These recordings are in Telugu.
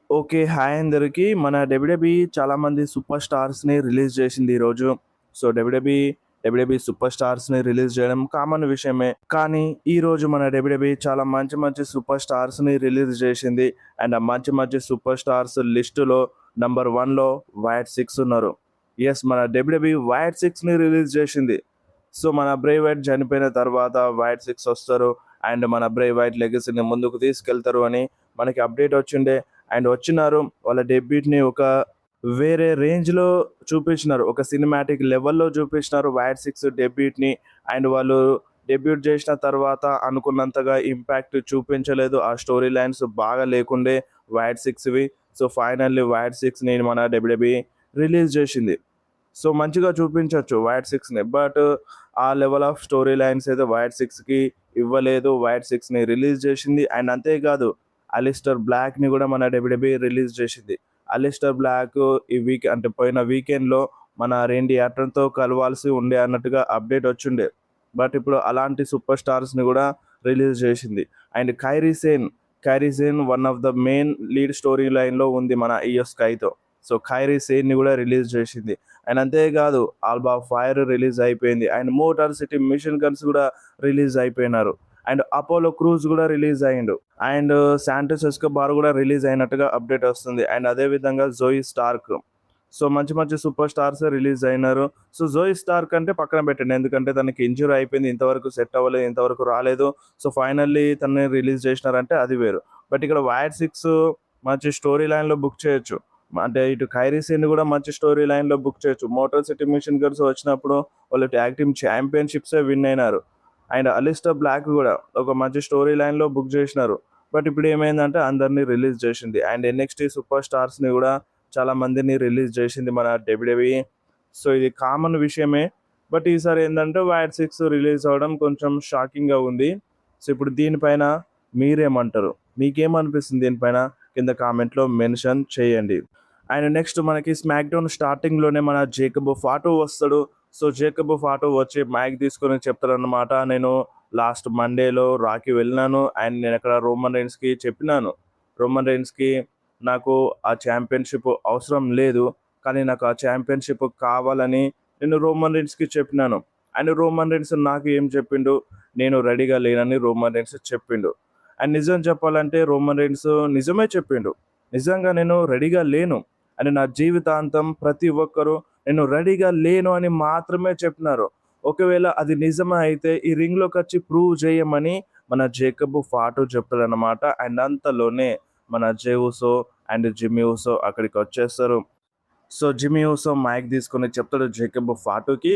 ఓకే. హాయ్ అందరికి. మన డబ్ల్యూడబ్ల్యూఈ చాలామంది సూపర్ స్టార్స్‌ని రిలీజ్ చేసింది ఈరోజు. సో, డబ్ల్యూడబ్ల్యూఈ సూపర్ స్టార్స్‌ని రిలీజ్ చేయడం కామన్ విషయమే. కానీ ఈరోజు మన డబ్ల్యూడబ్ల్యూఈ చాలా మంచి మంచి సూపర్ స్టార్స్‌ని రిలీజ్ చేసింది. అండ్ ఆ మంచి మంచి సూపర్ స్టార్స్ లిస్టులో నంబర్ 1లో వైట్ సిక్స్ ఉన్నారు. యెస్, మన డబ్ల్యూడబ్ల్యూఈ వైట్ సిక్స్‌ని రిలీజ్ చేసింది. సో, మన బ్రే వైట్ చనిపోయిన తర్వాత వైట్ సిక్స్ వస్తారు. అండ్ మన బ్రే వైట్ లెగసీని ముందుకు తీసుకెళ్తారు అని మనకి అప్డేట్ వచ్చిండే. అండ్ వచ్చినారు. వాళ్ళ డెబ్యూట్‌ని ఒక వేరే రేంజ్‌లో చూపించినారు. ఒక సినిమాటిక్ లెవెల్‌లో చూపించినారు వైట్ సిక్స్ డెబ్యూట్‌ని. అండ్ వాళ్ళు డెబ్యూట్ చేసిన తర్వాత అనుకున్నంతగా ఇంపాక్ట్ చూపించలేదు. ఆ స్టోరీ లైన్స్ బాగా లేకుండే వైట్ సిక్స్‌వి. సో, ఫైనల్లీ వైట్ సిక్స్‌ని మన డబ్ల్యూడబ్ల్యూఈ రిలీజ్ చేసింది. సో, మంచిగా చూపించొచ్చు వైట్ సిక్స్‌ని. బట్ ఆ లెవెల్ ఆఫ్ స్టోరీ లైన్స్ అయితే వైట్ సిక్స్‌కి ఇవ్వలేదు. వైట్ సిక్స్‌ని రిలీజ్ చేసింది. అండ్ అంతేకాదు అలిస్టర్ బ్లాక్‌ని కూడా మన డబ్ల్యూడబ్ల్యూఈ రిలీజ్ చేసింది. అలిస్టర్ బ్లాక్ ఈ వీక్ అంటే పోయిన వీకెండ్‌లో మన రేండీ ఆర్టన్‌తో కలవాల్సి ఉండే అన్నట్టుగా అప్డేట్ వచ్చుండే. బట్ ఇప్పుడు అలాంటి సూపర్ స్టార్స్‌ని కూడా రిలీజ్ చేసింది. And Khairi Sen one of the main lead story లైన్‌లో ఉంది మన ఇయో స్కైతో. సో, ఖైరీ సేన్‌ని కూడా రిలీజ్ చేసింది. అండ్ అంతేకాదు ఆల్బా ఫైర్ రిలీజ్ అయిపోయింది. And motor city mission guns కూడా రిలీజ్ అయిపోయినారు. అండ్ అపోలో క్రూజ్ కూడా రిలీజ్ అయ్యిండు. అండ్ శాంటోస్ ఎస్కోబార్ కూడా రిలీజ్ అయినట్టుగా అప్డేట్ వస్తుంది. అండ్ అదే విధంగా జోయి స్టార్క్. సో, మంచి మంచి సూపర్ స్టార్స్ రిలీజ్ అయినారు. సో, జోయి స్టార్క్ అంటే పక్కన పెట్టండి. ఎందుకంటే తనకి ఇంజ్యూరీ అయిపోయింది. ఇంతవరకు సెట్ అవ్వలేదు. ఇంతవరకు రాలేదు. సో, ఫైనల్లీ తనని రిలీజ్ చేసినారంటే అది వేరు. బట్ ఇక్కడ వైట్ సిక్స్ మంచి స్టోరీ లైన్‌లో బుక్ చేయొచ్చు. అంటే ఇటు ఖైరీ సేన్‌ని కూడా మంచి స్టోరీ లైన్‌లో బుక్ చేయొచ్చు. మోటార్ సిటీ మిషన్ గన్స్ వచ్చినప్పుడు వాళ్ళు ట్యాగ్ టీమ్ ఛాంపియన్‌షిప్సే విన్ అయినారు. అండ్ అలిస్టర్ బ్లాక్ కూడా ఒక మంచి స్టోరీ లైన్‌లో బుక్ చేసినారు. బట్ ఇప్పుడు ఏమైందంటే అందరిని రిలీజ్ చేసింది. అండ్ ఎన్ఎక్స్‌టీ సూపర్ స్టార్స్‌ని కూడా చాలా మందిని రిలీజ్ చేసింది మన డబ్ల్యూడబ్ల్యూఈ. సో, ఇది కామన్ విషయమే. బట్ ఈసారి ఏందంటే వైట్ సిక్స్ రిలీజ్ అవ్వడం కొంచెం షాకింగ్‌గా ఉంది. సో, ఇప్పుడు దీనిపైన మీరేమంటారు? మీకేమనిపిస్తుంది దీనిపైన? కింద కామెంట్‌లో మెన్షన్ చేయండి. అండ్ నెక్స్ట్ మనకి స్మాక్ డౌన్ స్టార్టింగ్‌లోనే మన జేకబ్ ఫాటో వస్తాడు. సో, జేకబ్ ఫాటో వచ్చి మైక్ తీసుకొని చెప్తాడనమాట. నేను లాస్ట్ మండేలో రాకి వెళ్ళినాను. అండ్ నేనక్కడ రోమన్ రైన్స్‌కి చెప్పినాను. రోమన్ రైన్స్‌కి నాకు ఆ ఛాంపియన్‌షిప్ అవసరం లేదు. కానీ నాకు ఆ ఛాంపియన్‌షిప్ కావాలని నేను రోమన్ రైన్స్‌కి చెప్పినాను. అండ్ రోమన్ రైన్స్ నాకు ఏం చెప్పిండు? నేను రెడీగా లేనని రోమన్ రైన్స్ చెప్పిండు. అండ్ నిజం చెప్పాలంటే రోమన్ రైన్స్ నిజమే చెప్పిండు. నిజంగా నేను రెడీగా లేను. అని నా జీవితాంతం ప్రతి ఒక్కరు నేను రెడీగా లేను అని మాత్రమే చెప్పినారు. ఒకవేళ అది నిజమే అయితే ఈ రింగ్‌లోకొచ్చి ప్రూవ్ చేయమని మన జేకబ్ ఫాటు చెప్తాడనమాట. అండ్ అంతలోనే మన Jey Uso and Jimmy Uso అక్కడికొచ్చేస్తారు. సో, జిమ్మీ ఉసో మైక్ తీసుకొని చెప్తాడు జేకబ్ ఫాటుకి.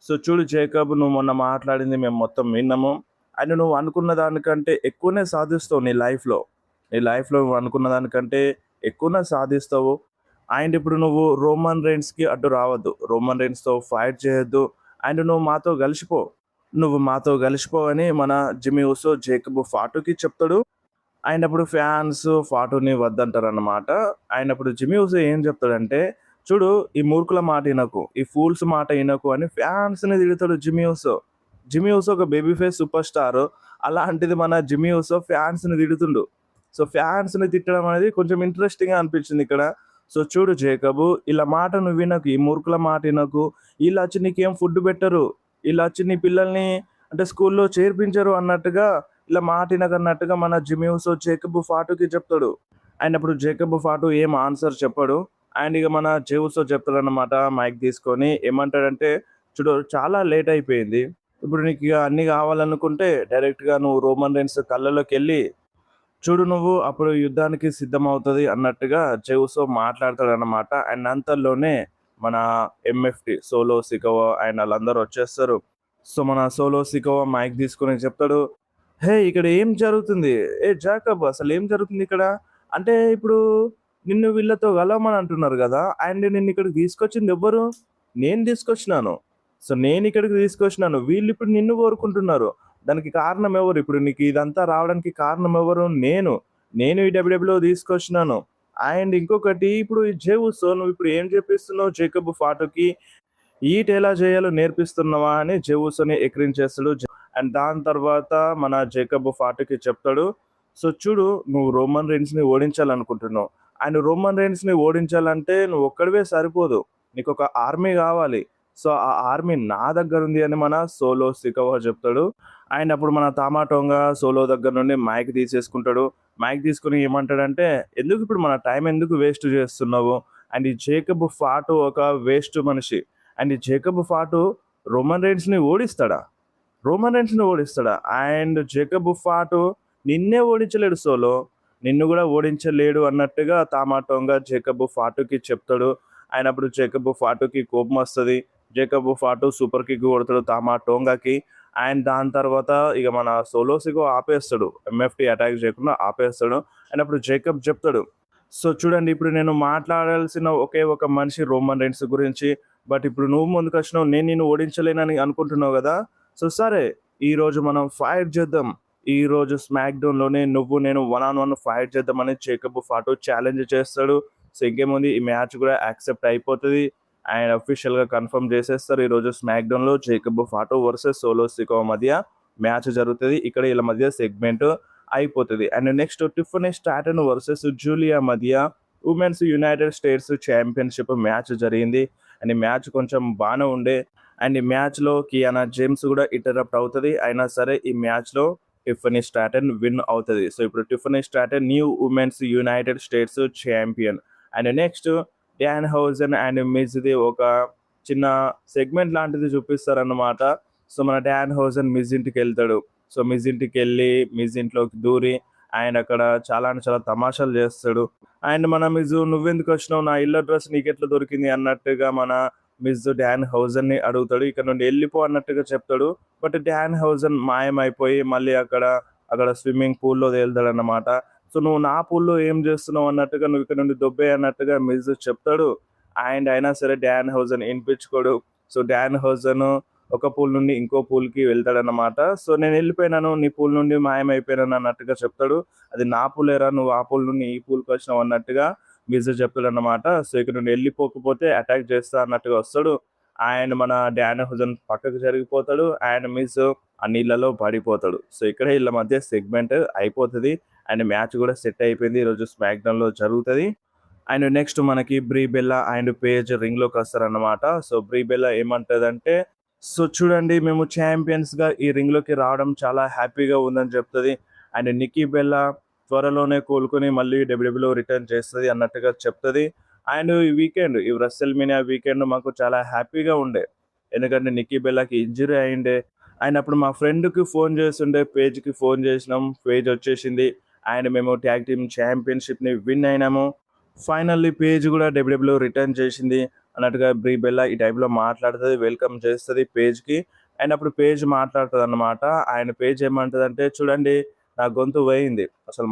సో, చూడు జేకబ్, నువ్వు మొన్న మాట్లాడింది మేము మొత్తం విన్నాము. అండ్ నువ్వు అనుకున్న దానికంటే ఎక్కువనే సాధిస్తావు నీ లైఫ్‌లో. నీ లైఫ్‌లో నువ్వు అనుకున్న దానికంటే ఎక్కువనే సాధిస్తావు. అండ్ ఇప్పుడు నువ్వు రోమన్ రైన్స్‌కి అడ్డు రావద్దు. రోమన్ రైన్స్‌తో ఫైట్ చేయొద్దు. అండ్ నువ్వు మాతో కలిసిపో. నువ్వు మాతో కలిసిపో అని మన జిమ్మీ ఉసో జేకబ్ ఫాటుకి చెప్తాడు. అండ్ అప్పుడు ఫ్యాన్స్ ఫాటుని వద్దంటారన్నమాట. అండ్ అప్పుడు జిమ్మీ ఉసో ఏం చెప్తాడంటే, చూడు ఈ మూర్ఖుల మాట ఇనకు. ఈ ఫూల్స్ మాట ఇనకు అని ఫ్యాన్స్‌ని తిడతాడు జిమ్మీ ఉసో. జిమ్మీ ఉసో ఒక బేబీ ఫేస్ సూపర్ స్టార్. అలాంటిది మన జిమ్మీ ఉసో ఫ్యాన్స్‌ని తిడుతుండు. సో, ఫ్యాన్స్‌ని తిట్టడం అనేది కొంచెం ఇంట్రెస్టింగ్‌గా అనిపించింది ఇక్కడ. సో, చూడు జేకబు, ఈళ్ళ మాట నువ్వు వినకు. ఈ మూర్ఖుల మాట ఇనకు. ఈళ్ళొచ్చి నీకేం ఫుడ్ పెట్టరు. ఈళ్ళొచ్చి నీ పిల్లల్ని అంటే స్కూల్‌లో చేర్పించరు అన్నట్టుగా ఇలా మాట ఇనకన్నట్టుగా మన జిమ్మీ ఉసో జేకబ్ ఫాటుకి చెప్తాడు. అండ్ అప్పుడు జేకబ్ ఫాటు ఏం ఆన్సర్ చెప్పడు. అండ్ ఇక మన జే ఉసో చెప్తాడన్నమాట మైక్ తీసుకొని. ఏమంటాడంటే, చూడు చాలా లేట్ అయిపోయింది. ఇప్పుడు నీకు ఇక అన్నీ కావాలనుకుంటే డైరెక్ట్‌గా నువ్వు రోమన్ రైన్స్ కళ్ళలోకెళ్ళి చూడు నువ్వు అప్పుడు యుద్ధానికి సిద్ధమవుతది అన్నట్టుగా జే ఉసో మాట్లాడతాడన్నమాట. అండ్ అంతలోనే మన ఎంఎఫ్‌టి సోలో సికోవా అండ్ ఆళ్ళందరూ వచ్చేస్తారు. సో, మన సోలో సికోవా మైక్ తీసుకొని చెప్తాడు, "హే! ఇక్కడ ఏం జరుగుతుంది? ఏ జాకబ్ అసలేం జరుగుతుందిక్కడ? అంటే ఇప్పుడు నిన్ను వీళ్ళతో కలవమని అంటున్నారు గదా! అండ్ నిన్నిక్కడికి తీసుకొచ్చిందెవ్వరు? నేను తీసుకొచ్చినాను. సో, నేనిక్కడికి తీసుకొచ్చినాను. వీళ్ళిప్పుడు నిన్ను కోరుకుంటున్నారు. దానికి కారణం ఎవరు? ఇప్పుడు నీకు ఇదంతా రావడానికి కారణం ఎవరు? నేను. నేను ఈ డబ్ల్యూడబ్ల్యూలో తీసుకొచ్చినాను. అండ్ ఇంకొకటి ఇప్పుడు ఈ జే ఉసో నువ్విప్పుడు ఏం చెప్పిస్తున్నావు జేకబ్ ఫాటుకి? ఈట్ ఎలా చేయాలో నేర్పిస్తున్నావా అని జే ఉసోని ఎక్కిరించేస్తాడు. అండ్ దాని తర్వాత మన జేకబ్ ఫాటుకి చెప్తాడు, సో చూడు నువ్వు రోమన్ రైన్స్‌ని ఓడించాలనుకుంటున్నావు. అండ్ రోమన్ రైన్స్‌ని ఓడించాలంటే నువ్వు ఒక్కడివే సరిపోదు. నీకొక ఆర్మీ గావాలి. సో, ఆ ఆర్మీ నా దగ్గరుంది అని మన సోలో సికవా చెప్తాడు. అండ్ అప్పుడు మన తామాటోంగా సోలో దగ్గర నుండి మైక్ తీసేసుకుంటాడు. మైక్ తీసుకొని ఏమంటాడంటే, "ఎందుకిప్పుడు మన టైం ఎందుకు వేస్ట్ చేస్తున్నావు? అండ్ ఈ జేకబ్ ఫాటు ఒక వేస్ట్ మనిషి. అండ్ ఈ జేకబ్ ఫాటు రోమన్ రైన్స్‌ని ఓడిస్తాడా? రోమన్ రైన్స్‌ని ఓడిస్తాడా? అండ్ జేకబ్ ఫాటు నిన్నే ఓడించలేడు సోలో. నిన్ను గూడా ఓడించలేడు" అన్నట్టుగా తామాటోంగా జేకబ్ ఫాటుకి చెప్తాడు. అయినప్పుడు జేకబ్ ఫాటుకి కోపమొస్తది. జేకబ్ ఫాటు సూపర్ కిక్ కొడతాడు తామాటోంగాకి. అండ్ దాని తర్వాత ఇక మన సోలో సికో ఆపేస్తాడు. ఎంఎఫ్‌టి అటాక్ చేయకుండా ఆపేస్తాడు. అండ్ అప్పుడు జేకబ్ చెప్తాడు, "సో చూడండి, ఇప్పుడు నేను మాట్లాడాల్సిన ఒకే ఒక మనిషి రోమన్ రైన్స్ గురించి. బట్ ఇప్పుడు నువ్వు ముందుకొచ్చినావు. నేను నిన్ను ఓడించలేనని అనుకుంటున్నావు గదా! సో సరే, ఈరోజు మనం ఫైట్ చేద్దాం. ఈరోజు స్మాక్ డౌన్‌లోనే నువ్వు నేను వన్ ఆన్ వన్ ఫైట్ చేద్దామని" జేకబ్ ఫాటు ఛాలెంజ్ చేస్తాడు. సో ఇంకేముంది, ఈ మ్యాచ్ కూడా యాక్సెప్ట్ అయిపోతది. అండ్ అఫీషియల్‌గా కన్ఫర్మ్ చేసేస్తారు. ఈరోజు స్మాక్ డౌన్‌లో జేకబ్ ఫాటు వర్సెస్ సోలో సికోవ మధ్య మ్యాచ్ జరుగుతది. ఇక్కడ ఈళ్ళ మధ్య సెగ్మెంట్ అయిపోతది. And next Tiffany Stratton versus Julia మధ్య women's United States championship match జరిగింది. అండ్ ఈ మ్యాచ్ కొంచెం బానే ఉండే. అండ్ ఈ మ్యాచ్‌లో కియానా జేమ్స్ కూడా ఇంటరప్ట్ అవుతది. అయినా సరే ఈ మ్యాచ్‌లో టిఫనీ స్ట్రాటన్ విన్ అవుతది. సో ఇప్పుడు Tiffany Stratton new women's United States champion. And next Don Hausen and మిజ్‌ది ఒక చిన్న సెగ్మెంట్ లాంటిది చూపిస్తారన్నమాట. సో మన డాన్ హౌజన్ మిజ్ ఇంటికెళ్తాడు. సో మిజ్ ఇంటికెళ్ళి మిజ్ ఇంట్లోకి దూరి ఆయన అక్కడ చాలా అంటే చాలా తమాషాలు చేస్తాడు. అండ్ మన మిజ్, "నువ్వెందుకొచ్చినావు? నా ఇల్లు అడ్రెస్ నీకెట్లా దొరికింది?" అన్నట్టుగా మన మిజ్ డాన్ హౌజన్‌ని అడుగుతాడు. "ఇక్కడ నుండి ఎళ్ళిపో" అన్నట్టుగా చెప్తాడు. బట్ డాన్ హౌజన్ మాయమైపోయి మళ్ళీ అక్కడ స్విమ్మింగ్ పూల్‌లో తేలుతాడన్నమాట. "సో నువ్వు నా పూల్‌లో ఏం చేస్తున్నావు" అన్నట్టుగా, "నువ్వు ఇక్కడ నుండి దొబ్బేయి" అన్నట్టుగా మిజ్ చెప్తాడు. అండ్ అయినా సరే డాన్ హౌజన్ ఇనిపించుకోడు. సో డాన్ హౌజన్ ఒక పూల్ నుండి ఇంకో పూల్‌కి వెళ్తాడన్నమాట. "సో నేనెళ్ళిపోయినాను. నీ పూల్ నుండి మాయమైపోయినాను" అన్నట్టుగా చెప్తాడు. "అది నా పూలేరా, నువ్వు ఆ పూల్ నుండి ఈ పూల్‌కొచ్చినావు" అన్నట్టుగా మిజ్ చెప్తాడన్నమాట. సో ఇక్కడ నుండి ఎళ్ళిపోకపోతే అటాక్ చేస్తా అన్నట్టుగా వస్తాడు. అండ్ మన డాన్ హౌజన్ పక్కకు జరిగిపోతాడు. అండ్ మిజ్ ఆ నీళ్ళలో పడిపోతాడు. సో ఇక్కడే ఈళ్ళ మధ్య సెగ్మెంట్ అయిపోతది. అండ్ మ్యాచ్ కూడా సెట్ అయిపోయింది. ఈరోజు స్మాక్ డౌన్‌లో జరుగుతది. అండ్ నెక్స్ట్ మనకి బ్రీ బెల్లా అండ్ పేజ్ రింగ్‌లోకొస్తారన్నమాట. సో బ్రీ బెల్లా ఏమంటదంటే, "సో చూడండి, మేము ఛాంపియన్స్‌గా ఈ రింగ్‌లోకి రావడం చాలా హ్యాపీగా ఉందని" చెప్తది. అండ్ నిక్కీ బెల్లా త్వరలోనే కోలుకొని మళ్ళీ డబ్ల్యూడబ్ల్యూలో రిటర్న్ చేస్తది అన్నట్టుగా చెప్తది. అండ్ ఈ రెస్సెల్‌మేనియా వీకెండ్ మాకు చాలా హ్యాపీగా ఉండే. ఎందుకంటే నిక్కీ బెల్లాకి ఇంజ్యూరీ అయిండే. అండ్ అప్పుడు మా ఫ్రెండ్‌కి ఫోన్ చేసుండే, పేజ్‌కి ఫోన్ చేసినాం. పేజ్ వచ్చేసింది. అండ్ మేము ట్యాగ్ టీమ్ ఛాంపియన్‌షిప్‌ని విన్ అయినాము. ఫైనల్లీ పేజ్ కూడా డబ్ల్యూడబ్ల్యూలో రిటర్న్ చేసింది అన్నట్టుగా బ్రీ బెల్లా ఈ టైప్‌లో మాట్లాడుతది. వెల్కమ్ చేస్తది పేజ్‌కి. అండ్ అప్పుడు పేజ్ మాట్లాడుతదన్నమాట. ఆయన పేజ్ ఏమంటదంటే, "చూడండి, నా గొంతు పోయింది. అసలు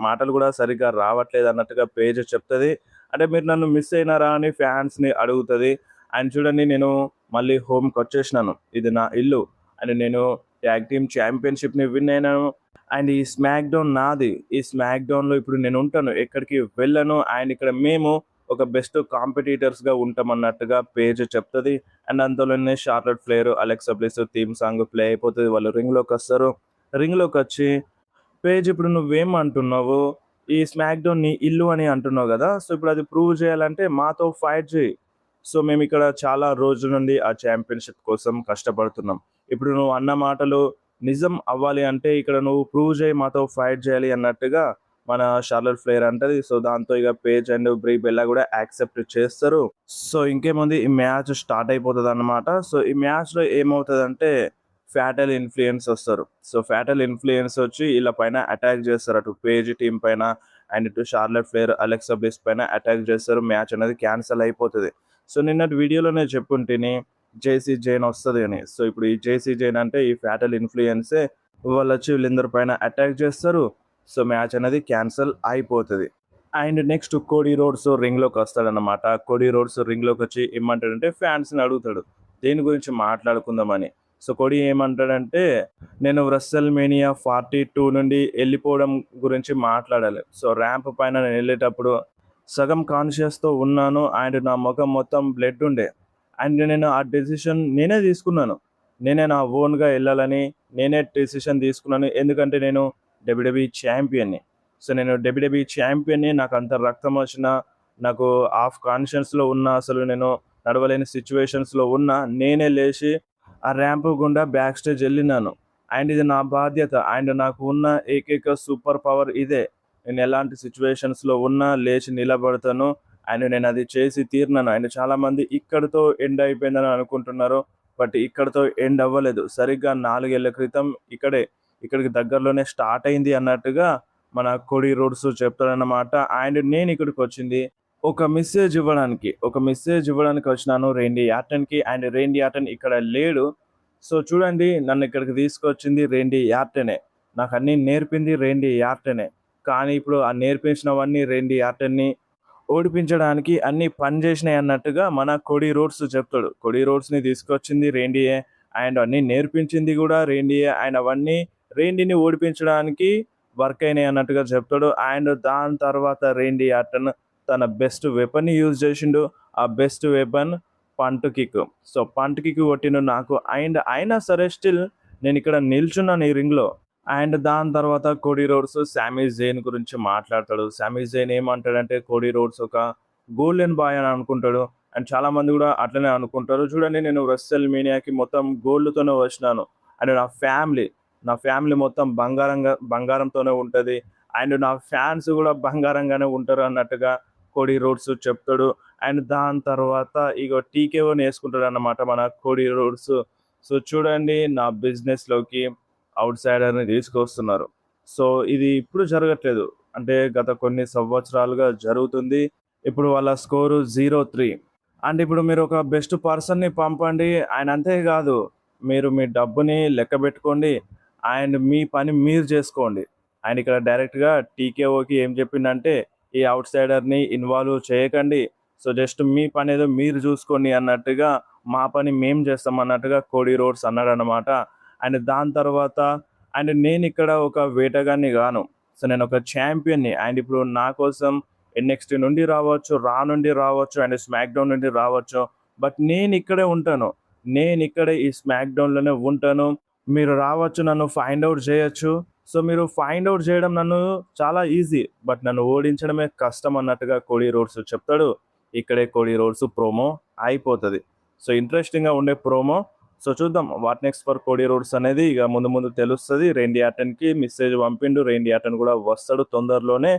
మాటలు కూడా సరిగ్గా రావట్లేదు" అన్నట్టుగా పేజ్ చెప్తది. అంటే, "మీరు నన్ను మిస్ అయినారా" అని ఫ్యాన్స్‌ని అడుగుతది. అండ్ చూడండి, "నేను మళ్ళీ హోమ్‌కొచ్చేసినాను. ఇది నా ఇల్లు. అండ్ నేను ట్యాగ్ టీమ్ ఛాంపియన్‌షిప్‌ని విన్ అయినాను. అండ్ ఈ స్మాక్ డౌన్ నాది. ఈ స్మాక్ డౌన్‌లో ఇప్పుడు నేనుంటాను. ఎక్కడికి వెళ్ళను. అండ్ ఇక్కడ మేము ఒక బెస్ట్ కాంపిటీటర్స్‌గా ఉంటామన్నట్టుగా పేజ్ చెప్తది. అండ్ అంతలోనే Charlotte Flair, Alexa Bliss theme song play అయిపోతది. వాళ్ళు రింగ్‌లోకొస్తారు. రింగ్‌లోకొచ్చి, "పేజ్, ఇప్పుడు నువ్వేమంటున్నావు? ఈ స్మాక్ డౌన్ నీ ఇల్లు అని అంటున్నావు గదా! సో ఇప్పుడు అది ప్రూవ్ చేయాలంటే మాతో ఫైట్ చెయి. సో మేమిక్కడ చాలా రోజుల నుండి ఆ ఛాంపియన్‌షిప్ కోసం కష్టపడుతున్నాం. ఇప్పుడు నువ్వు అన్న మాటలు నిజం అవ్వాలి అంటే ఇక్కడ నువ్వు ప్రూవ్ చేయి, మాతో ఫైట్ చేయాలి" అన్నట్టుగా మన షార్లట్ ఫ్లేర్ అంటది. సో దాంతో ఇక పేజ్ అండ్ బ్రీ బెల్లా కూడా యాక్సెప్ట్ చేస్తారు. సో ఇంకేముంది, ఈ మ్యాచ్ స్టార్ట్ అయిపోతదన్నమాట. సో ఈ మ్యాచ్‌లో ఏమవుతదంటే, ఫ్యాటల్ ఇన్‌ఫ్లుయెన్స్ వస్తారు. సో ఫ్యాటల్ ఇన్‌ఫ్లుయెన్స్ వచ్చి ఈళ్ళ పైన అటాక్ చేస్తారు. అటు పేజ్ టీమ్ పైన అండ్ ఇటు షార్లట్ ఫ్లేర్, అలెక్సా బ్లిస్ పైన అటాక్ చేస్తారు. మ్యాచ్ అనేది క్యాన్సల్ అయిపోతది. సో నిన్నటి వీడియోలోనే చెప్పుంటిని జేసీ జైన్ వస్తది అని. సో ఇప్పుడు ఈ జేసీ జైన్ అంటే ఈ ఫ్యాటల్ ఇన్‌ఫ్లుయెన్సే. వాళ్ళొచ్చి వీళ్ళందరి పైన అటాక్ చేస్తారు. సో మ్యాచ్ అనేది క్యాన్సల్ అయిపోతది. అండ్ నెక్స్ట్ కోడీ రోడ్స్ రింగ్‌లోకొస్తాడన్నమాట. కోడీ రోడ్స్ రింగ్‌లోకొచ్చి ఏమంటాడంటే, ఫ్యాన్స్‌ని అడుగుతాడు, దేని గురించి మాట్లాడుకుందామని. సో కోడీ ఏమంటాడంటే, "నేను రెస్సెల్‌మేనియా 42 నుండి ఎళ్ళిపోవడం గురించి మాట్లాడాలి. సో ర్యాంప్ పైన నేనెళ్ళేటప్పుడు సగం కాన్షియస్‌తో ఉన్నాను. అండ్ నా మొఖం మొత్తం బ్లడ్ ఉండే. అండ్ నేను ఆ డెసిషన్ నేనే తీసుకున్నాను. నేనే నా ఓన్‌గా ఎళ్ళాలని నేనే డెసిషన్ తీసుకున్నాను. ఎందుకంటే నేను డబ్ల్యూడబ్ల్యూఈ ఛాంపియన్‌ని. సో నేను డబ్ల్యూడబ్ల్యూఈ ఛాంపియన్ని. నాకు అంత రక్తం వచ్చినా, నాకు హాఫ్ కాన్షియన్స్లో ఉన్నా, అసలు నేను నడవలేని సిచ్యువేషన్స్లో ఉన్నా, నేనే లేచి ఆ ర్యాంప్ గుండా బ్యాక్ స్టేజ్ వెళ్ళినాను. అండ్ ఇది నా బాధ్యత. అండ్ నాకు ఉన్న ఏకైక సూపర్ పవర్ ఇదే. నేను ఎలాంటి సిచ్యువేషన్స్లో ఉన్నా లేచి నిలబడతాను. అండ్ నేను అది చేసి తీరినాను. అండ్ చాలామంది ఇక్కడితో ఎండ్ అయిపోయిందని అనుకుంటున్నారు. బట్ ఇక్కడితో ఎండ్ అవ్వలేదు. సరిగ్గా 4 ఏళ్ల క్రితం ఇక్కడికి దగ్గరలోనే స్టార్ట్ అయింది అన్నట్టుగా మన కోడీ రోడ్స్ చెప్తాడన్నమాట. అండ్ నేను ఇక్కడికి వచ్చింది ఒక మెసేజ్ ఇవ్వడానికి వచ్చినాను రేండీ ఆర్టన్కి. అండ్ రేండీ ఆర్టన్ ఇక్కడ లేడు. సో చూడండి, నన్ను ఇక్కడికి తీసుకొచ్చింది రేండీ ఆర్టనే. నాకు అన్నీ నేర్పింది రేండీ ఆర్టనే. కానీ ఇప్పుడు ఆ నేర్పించినవన్నీ రేండీ ఆర్టన్ని ఓడిపించడానికి అన్నీ పనిచేసినాయి అన్నట్టుగా మన కోడీ రోడ్స్ చెప్తాడు. కోడీ రోడ్స్ని తీసుకొచ్చింది రేండీయే, అండ్ అన్నీ నేర్పించింది కూడా రేండీయే. అండ్ అవన్నీ రేండీని ఓడిపించడానికి వర్క్ అయినాయి అన్నట్టుగా చెప్తాడు. అండ్ దాని తర్వాత రేండీ ఆర్టన్ తన బెస్ట్ వెపన్ని యూజ్ చేసిండు. ఆ best weapon పంట్ kick. So పంట్ kick కొట్టిండు నాకు. అండ్ అయినా సరే స్టిల్ నేను ఇక్కడ నిల్చున్నాను ఈ రింగ్లో. అండ్ దాని తర్వాత కోడీ రోడ్స్ శామీ జైన్ గురించి మాట్లాడతాడు. శామీ జైన్ ఏమంటాడంటే కోడీ రోడ్స్ ఒక గోల్డెన్ బాయ్ అని అనుకుంటాడు. అండ్ చాలామంది కూడా అట్లనే అనుకుంటారు. చూడండి, నేను రెస్సల్ మీనియాకి మొత్తం గోల్డ్తోనే వచ్చినాను. అండ్ నా ఫ్యామిలీ మొత్తం బంగారంతోనే ఉంటుంది. అండ్ నా ఫ్యాన్స్ కూడా బంగారంగానే ఉంటారు అన్నట్టుగా కోడీ రోడ్స్ చెప్తాడు. అండ్ దాని తర్వాత ఇగో టీకేఓని వేసుకుంటాడు అన్నమాట మన కోడీ రోడ్స్. సో చూడండి, నా బిజినెస్లోకి అవుట్ సైడర్ని తీసుకొస్తున్నారు. సో ఇది ఇప్పుడు జరగట్లేదు, అంటే గత కొన్ని సంవత్సరాలుగా జరుగుతుంది. ఇప్పుడు వాళ్ళ స్కోరు 0-3. అండ్ ఇప్పుడు మీరు ఒక బెస్ట్ పర్సన్ని పంపండి. ఆయన అంతేకాదు, మీరు మీ డబ్బుని లెక్క పెట్టుకోండి అండ్ మీ పని మీరు చేసుకోండి. ఆయన ఇక్కడ డైరెక్ట్గా టీకేఓకి ఏం చెప్పిందంటే, ఈ అవుట్ సైడర్ని ఇన్వాల్వ్ చేయకండి. సో జస్ట్ మీ పని ఏదో మీరు చూసుకోండి అన్నట్టుగా, మా పని మేము చేస్తాం అన్నట్టుగా కోడీ రోడ్స్ అన్నాడు అన్నమాట. అండ్ దాని తర్వాత అండ్ నేను ఇక్కడ ఒక వేటగాన్ని గాను. సో నేను ఒక ఛాంపియన్ని. అండ్ ఇప్పుడు నా కోసం ఎన్ఎక్స్టీ నుండి రావచ్చు, రా నుండి రావచ్చు, అండ్ స్మాక్ డౌన్ నుండి రావచ్చు. బట్ నేను ఇక్కడే ఉంటాను. నేను ఇక్కడే ఈ స్మాక్ డౌన్లోనే ఉంటాను. మీరు రావచ్చు, నన్ను ఫైండ్ అవుట్ చేయొచ్చు. సో మీరు ఫైండ్ అవుట్ చేయడం నన్ను చాలా ఈజీ, బట్ నన్ను ఓడించడమే కష్టం అన్నట్టుగా కోడీ రోడ్స్ చెప్తాడు. ఇక్కడే కోడీ రోడ్స్ ప్రోమో అయిపోతుంది. సో ఇంట్రెస్టింగ్గా ఉండే ప్రోమో. సో చూద్దాం what next for Cody roads అనేది ఇక ముందు ముందు తెలుస్తుంది. రేండీ ఆర్టన్కి మెసేజ్ పంపిండు. రేండీ ఆర్టన్ కూడా వస్తాడు తొందరలోనే.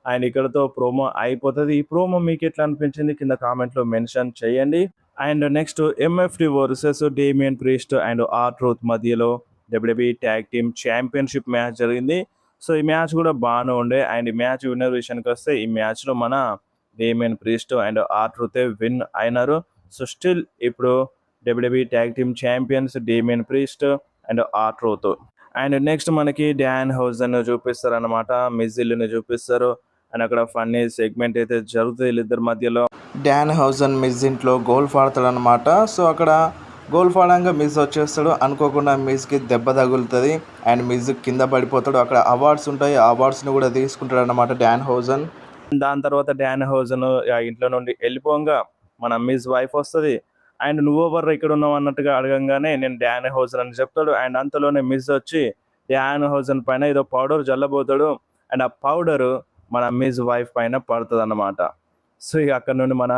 అండ్ ఇక్కడతో ప్రోమో అయిపోతుంది. ఈ ప్రోమో మీకు ఎట్లా అనిపించింది కింద కామెంట్లో మెన్షన్ చేయండి. And next MFT versus Damian Priest and R Truth మధ్యలో WWE tag team championship match జరిగింది. సో ఈ మ్యాచ్ కూడా బాగానే ఉండే. అండ్ ఈ మ్యాచ్ విన్నర్ విషయానికి వస్తే ఈ మ్యాచ్లో మన డేమియన్ ప్రీస్ట్ అండ్ ఆర్-ట్రూతే విన్ అయినారు. సో స్టిల్ ఇప్పుడు WWE tag team champions Damian Priest and are-truth. And next మనకి డాన్ హౌజన్ చూపిస్తారు అనమాట, మిజిల్ని చూపిస్తారు. అండ్ అక్కడ ఫన్నీ సెగ్మెంట్ అయితే జరుగుతుంది వీళ్ళిద్దరి మధ్యలో. డాన్ హౌజన్ మిజ్ ఇంట్లో గోల్ఫ్ ఆడతాడు అనమాట. సో అక్కడ గోల్ఫ్ ఆడంగా మిజ్ వచ్చేస్తాడు. అనుకోకుండా మిజ్కి దెబ్బ తగులుతుంది అండ్ మిజ్ కింద పడిపోతాడు. అక్కడ అవార్డ్స్ ఉంటాయి, ఆ అవార్డ్స్ని కూడా తీసుకుంటాడు అనమాట డాన్ హౌజన్. దాని తర్వాత డాన్ హౌజన్ ఇంట్లో నుండి వెళ్ళిపోగా మన మిజ్ వైఫ్ వస్తుంది. అండ్ నువ్వెవరు ఇక్కడ ఉన్నావు అన్నట్టుగా అడగంగానే నేను డాన్ హౌజన్ అని చెప్తాడు. అండ్ అంతలోనే మిజ్ వచ్చి డాన్ హౌజన్ పైన ఏదో పౌడర్ జల్లబోతాడు. అండ్ ఆ పౌడరు మన మిజ్ వైఫ్ పైన పడుతుంది అన్నమాట. సో ఇక అక్కడ నుండి మన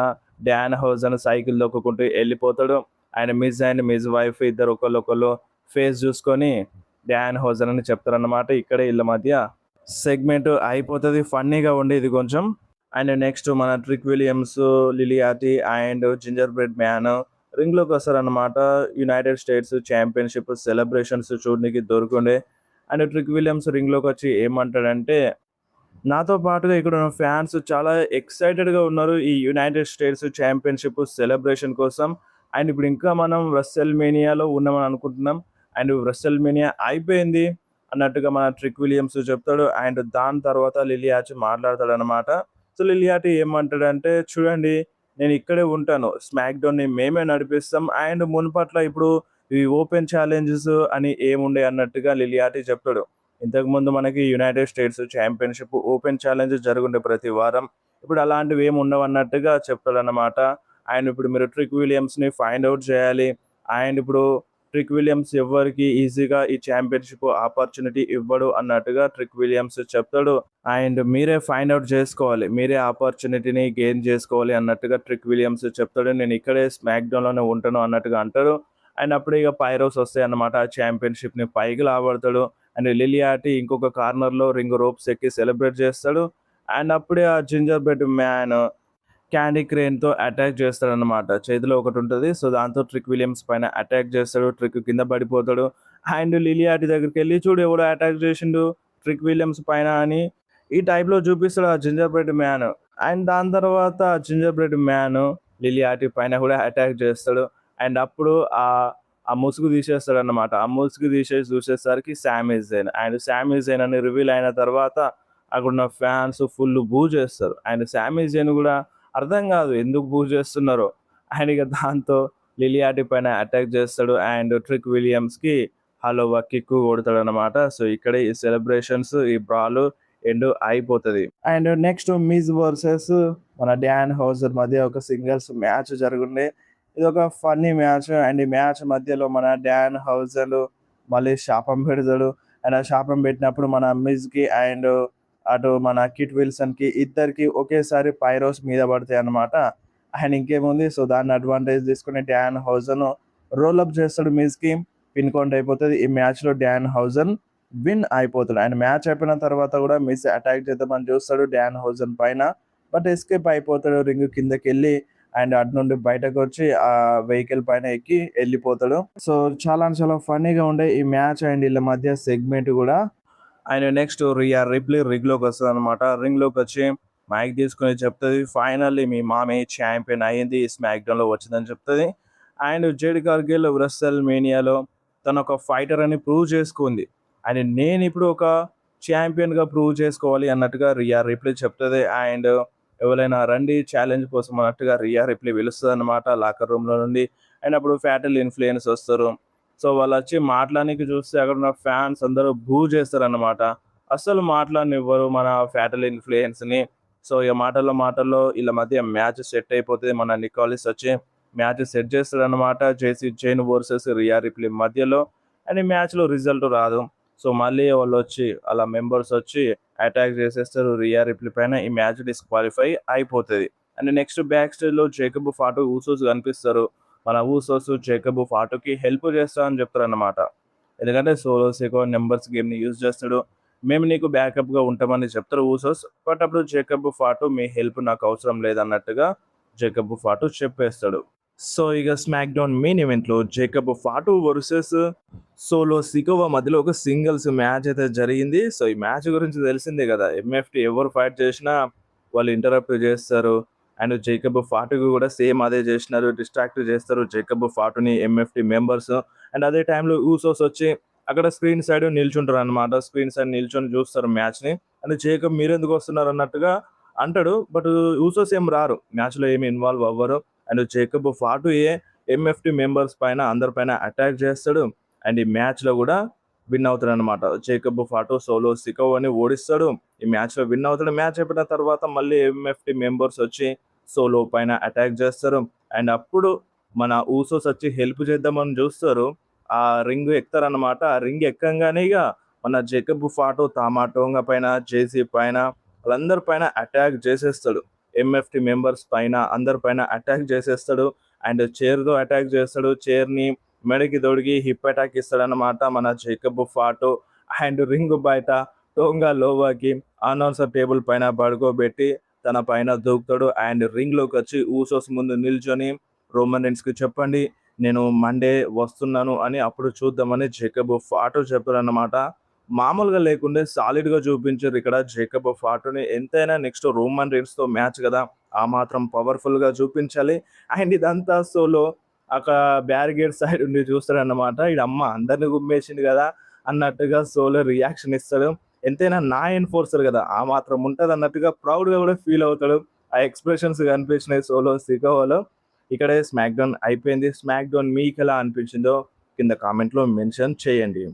డాన్ హౌజన్ సైకిల్ దొక్కుంటూ వెళ్ళిపోతాడు. అండ్ మిజ్ వైఫ్ ఇద్దరు ఒకళ్ళు ఫేస్ చూసుకొని డాన్ హౌజన్ అని చెప్తారన్నమాట. ఇక్కడే వీళ్ళ మధ్య సెగ్మెంట్ అయిపోతుంది. ఫన్నీగా ఉండేది కొంచెం. అండ్ నెక్స్ట్ మన Trick Williams, Lil Yachty and gingerbread man రింగ్లోకి వస్తారనమాట. యునైటెడ్ స్టేట్స్ ఛాంపియన్షిప్ సెలబ్రేషన్స్ చూడడానికి దొరుకుండే. అండ్ ట్రిక్ విలియమ్స్ రింగ్లోకి వచ్చి ఏమంటాడంటే, నాతో పాటుగా ఇక్కడ ఉన్న ఫ్యాన్స్ చాలా ఎక్సైటెడ్గా ఉన్నారు ఈ యునైటెడ్ స్టేట్స్ ఛాంపియన్షిప్ సెలబ్రేషన్ కోసం. అండ్ ఇప్పుడు ఇంకా మనం రెస్సల్ మేనియాలో ఉన్నామని అనుకుంటున్నాం. అండ్ రెస్సల్ మేనియా అయిపోయింది అన్నట్టుగా మన ట్రిక్ విలియమ్స్ చెప్తాడు. అండ్ దాని తర్వాత లిలియాచి మాట్లాడతాడు అనమాట. సో లిలియాటి ఏమంటాడంటే, చూడండి నేను ఇక్కడే ఉంటాను, స్మాక్ డౌన్ని మేమే నడిపిస్తాం. అండ్ మునుపట్ల ఇప్పుడు ఈ ఓపెన్ ఛాలెంజెస్ అని ఏముండే అన్నట్టుగా లిలియాటి చెప్తాడు. ఇంతకుముందు మనకి United States championship open challenge జరుగుండే ప్రతి వారం. ఇప్పుడు అలాంటివి ఏమి ఉండవు అన్నట్టుగా చెప్తాడన్నమాట. అండ్ ఇప్పుడు మీరు ట్రిక్ విలియమ్స్ని ఫైండ్ అవుట్ చేయాలి. అండ్ ఇప్పుడు ట్రిక్ విలియమ్స్ ఎవ్వరికి ఈజీగా ఈ ఛాంపియన్‌షిప్ ఆపర్చునిటీ ఇవ్వడు అన్నట్టుగా ట్రిక్ విలియమ్స్ చెప్తాడు. అండ్ మీరే ఫైండ్ ఔట్ చేసుకోవాలి. మీరే ఆపర్చునిటీని గెయిన్ చేసుకోవాలి అన్నట్టుగా ట్రిక్ విలియమ్స్ చెప్తాడు. నేను ఇక్కడే స్మాక్ డౌన్‌లోనే ఉంటాను అన్నట్టుగా అంటాడు. అండ్ అప్పుడే ఇక పైరోస్ వస్తాయన్నమాట. ఆ ఛాంపియన్‌షిప్‌ని పైకి లాగబడతాడు. అండ్ లిలియాటి ఇంకొక కార్నర్‌లో రింగ్ రోప్స్ ఎక్కి సెలబ్రేట్ చేస్తాడు. అండ్ అప్పుడే ఆ జింజర్ బ్రెడ్ మ్యాన్ క్యాండీ క్రేన్‌తో అటాక్ చేస్తాడన్నమాట. చేతిలో ఒకటుంటది. సో, దాంతో ట్రిక్ విలియమ్స్ పైన అటాక్ చేస్తాడు. ట్రిక్ కింద పడిపోతాడు. అండ్ లిలియాటి దగ్గరికెళ్ళి చూడు ఎవడో అటాక్ చేసిండు ట్రిక్ విలియమ్స్ పైన అని ఈ టైప్‌లో చూపిస్తాడు ఆ జింజర్ బ్రెడ్ మ్యాన్. అండ్ దాని తర్వాత జింజర్ బ్రెడ్ మ్యాన్ లిలియాటి పైన కూడా అటాక్ చేస్తాడు. అండ్ అప్పుడు ఆ ముసుగు తీసేస్తాడన్నమాట. ఆ ముసుగు తీసేసి చూసేసరికి సామీ జైన్. అండ్ సామీ జైన్ అని రివీల్ అయిన తర్వాత అక్కడున్న ఫ్యాన్స్ ఫుల్ బూ చేస్తారు. అండ్ సామీ జైన్ కూడా అర్థం కాదు ఎందుకు బూ చేస్తున్నారో. అండ్ ఇక దాంతో లిలియాటి పైన అటాక్ చేస్తాడు. అండ్ ట్రిక్ విలియమ్స్‌కి హలోవా కిక్ కొడతాడనమాట. సో, ఇక్కడే ఈ సెలబ్రేషన్స్ ఈ బ్రాల్ ఎండ్ అయిపోతది. అండ్ నెక్స్ట్ మిజ్ వర్సెస్ మన డాన్ హౌజర్ మధ్య ఒక సింగిల్స్ మ్యాచ్ జరుగుండే. ఇదొక ఫన్నీ మ్యాచ్. అండ్ ఈ మ్యాచ్ మధ్యలో మన డాన్ హౌజర్ మళ్ళీ శాపం పెడతాడు. అండ్ ఆ శాపం పెట్టినప్పుడు మన మిజ్‌కి అండ్ అటు మన కిట్ విల్సన్‌కి ఇద్దరికి ఒకేసారి పైరోస్ మీద పడతాయి అన్నమాట. అండ్ ఇంకేముంది సో, దాన్ని అడ్వాంటేజ్ తీసుకొని డాన్ హౌజన్ రోల్ అప్ చేస్తాడు మిజ్‌కి. పిన్ కౌంట్ అయిపోతది. ఈ మ్యాచ్‌లో డాన్ హౌజన్ విన్ అయిపోతాడు. అండ్ మ్యాచ్ అయిపోయిన తర్వాత కూడా మిజ్ అటాక్ చేద్దామని చూస్తాడు డాన్ హౌజన్ పైన. బట్ ఎస్కేప్ అయిపోతాడు రింగ్ కిందకెళ్ళి. అండ్ అటు నుండి బయటకొచ్చి ఆ వెహికల్ పైన ఎక్కి వెళ్ళిపోతాడు. సో, చాలా అంటే చాలా ఫన్నీగా ఉండే ఈ మ్యాచ్ అండ్ వీళ్ళ మధ్య సెగ్మెంట్ కూడా. And next Riya రిప్లీ రింగ్‌లోకి వస్తదనమాట. రింగ్‌లోకి వచ్చి మైక్ తీసుకొని చెప్తది, "ఫైనల్లీ మీ మామే ఛాంపియన్ అయింది. స్మాక్ డౌన్‌లో వచ్చిందని" చెప్తది. అండ్ జేడ్ కార్గిల్ రెస్సల్ మేనియాలో తనొక ఫైటర్ అని ప్రూవ్ చేసుకుంది. అండ్ నేనిప్పుడు ఒక ఛాంపియన్‌గా ప్రూవ్ చేసుకోవాలి అన్నట్టుగా రియా రిప్లీ చెప్తది. అండ్ ఎవరైనా రండి ఛాలెంజ్ కోసం అన్నట్టుగా రియా రిప్లీ పిలుస్తదనమాట లాకర్ రూమ్‌లో నుండి. అండ్ అప్పుడు ఫ్యాటల్ ఇన్‌ఫ్లుయెన్స్ వస్తారు. సో, వాళ్ళొచ్చి మాట్లాడనీకి చూస్తే అక్కడున్న ఫ్యాన్స్ అందరూ బూ చేస్తారన్నమాట. అస్సలు మాట్లాడనివ్వరు మన ఫ్యాటల్ ఇన్‌ఫ్లుయెన్స్‌ని. సో, ఇగ మాటల్లో ఈళ్ళ మధ్య మ్యాచ్ సెట్ అయిపోతది. మన నికోలస్ వచ్చి మ్యాచ్ సెట్ చేస్తాడన్నమాట. జేసీ జైన్ వర్సెస్ రియా రిప్లీ మధ్యలో. అండ్ ఈ మ్యాచ్‌లో రిజల్ట్ రాదు. సో, మళ్ళీ వాళ్ళొచ్చి ఆళ్ళ మెంబర్స్ వచ్చి అటాక్ చేసేస్తారు రియా రిప్లీ పైన. ఈ మ్యాచ్ డిస్‌క్వాలిఫై అయిపోతది. అండ్ నెక్స్ట్ బ్యాక్ స్టేజ్‌లో జేకబ్ ఫాటు ఊసోస్ కనిపిస్తారు. మన ఊసోస్ జేకబ్ ఫాటుకి హెల్ప్ చేస్తా అని చెప్తారన్నమాట. ఎందుకంటే సోలో సికో నెంబర్స్ గేమ్‌ని యూజ్ చేస్తాడు. మేము నీకు బ్యాకప్‌గా ఉంటామని చెప్తారు ఊసోస్. బట్ అప్పుడు జేకబ్ ఫాటు మీ హెల్ప్ నాకు అవసరం లేదన్నట్టుగా జేకబ్ ఫాటు చెప్పేస్తాడు. సో, ఇక స్మాక్ డౌన్ మెయిన్ ఈవెంట్‌లో Jacob Fatu versus solo Sikoa మధ్యలో ఒక సింగిల్స్ మ్యాచ్ అయితే జరిగింది. సో, ఈ మ్యాచ్ గురించి తెలిసిందే కదా! ఎంఎఫ్‌టి ఎవరు ఫైట్ చేసినా వాళ్ళు ఇంటరప్ట్ చేస్తారు. అండ్ జేకబ్ ఫాటుకి కూడా సేమ్ అదే చేసినారు. డిస్ట్రాక్ట్ చేస్తారు జేకబ్ ఫాటుని ఎంఎఫ్‌టి మెంబర్స్. అండ్ అదే టైంలో ఊసోస్ వచ్చి అక్కడ స్క్రీన్ సైడ్ నిల్చుంటారనమాట. స్క్రీన్ సైడ్ నిల్చొని చూస్తారు మ్యాచ్‌ని. అండ్ జేకబ్ మీరెందుకు వస్తున్నారు అన్నట్టుగా అంటాడు. బట్ ఊసోస్ ఏం రారు. మ్యాచ్‌లో ఏమి ఇన్వాల్వ్ అవ్వరు. అండ్ జేకబ్ ఫాటుయే ఎంఎఫ్‌టి మెంబర్స్ పైన అందరి పైన అటాక్ చేస్తాడు. అండ్ ఈ మ్యాచ్‌లో కూడా విన్ అవుతాడనమాట. జేకబ్ ఫాటు సోలో సికోవాని ఓడిస్తాడు. ఈ మ్యాచ్‌లో విన్ అవుతాడు. మ్యాచ్ అయిపోయిన తర్వాత మళ్ళీ ఎంఎఫ్‌టి మెంబర్స్ వచ్చి సోలో పైన అటాక్ చేస్తారు. అండ్ అప్పుడు మన ఊసోస్ వచ్చి హెల్ప్ చేద్దామని చూస్తారు. ఆ రింగ్ ఎక్కుతారనమాట. ఆ రింగ్ ఎక్కంగానే ఇగ మన జేకబ్ ఫాటు తామాటోంగా పైన, జేసీ పైన వాళ్ళందరి పైన అటాక్ చేసేస్తాడు. ఎంఎఫ్‌టి మెంబర్స్ పైన అందరి పైన అటాక్ చేసేస్తాడు. అండ్ చైర్‌తో అటాక్ చేస్తాడు. చైర్‌ని మెడకి తొడిగి హిప్ అటాక్ ఇస్తాడనమాట మన జేకబ్ ఫాటు. అండ్ రింగ్ బయట టోంగా లోవాకి అనౌన్సర్ టేబుల్ పైన పడుకోబెట్టి తన పైన దూకుతాడు. అండ్ రింగ్‌లోకి వచ్చి ఊసోస్ ముందు నిల్చొని రోమన్ రీన్స్‌కి చెప్పండి నేను మండే వస్తున్నాను అని అప్పుడు చూద్దామని జేకబ్ ఫాటు చెప్తాడనమాట. మామూలుగా లేకుండే సాలిడ్‌గా చూపించారు ఇక్కడ జేకబ్ ఫాటుని. ఎంతైనా నెక్స్ట్ రోమన్ రీన్స్‌తో మ్యాచ్ కదా! ఆ మాత్రం పవర్‌ఫుల్‌గా చూపించాలి. అండ్ ఇదంతా సోలో అక్కడ బ్యారికేడ్ సైడ్ ఉండి చూస్తాడన్నమాట. ఈడమ్మ అందరిని గుమ్మేసిండు కదా! అన్నట్టుగా సోలో రియాక్షన్ ఇస్తాడు. ఎంతైనా నా ఎన్ఫోర్సర్ కదా! ఆ మాత్రం ఉంటదన్నట్టుగా ప్రౌడ్‌గా కూడా ఫీల్ అవుతాడు. ఆ ఎక్స్‌ప్రెషన్స్ కనిపించినాయి సోలో సికోవాలో. ఇక్కడే స్మాక్ డౌన్ అయిపోయింది. స్మాక్ డౌన్ మీకెలా అనిపించిందో కింద కామెంట్‌లో మెన్షన్ చేయండి.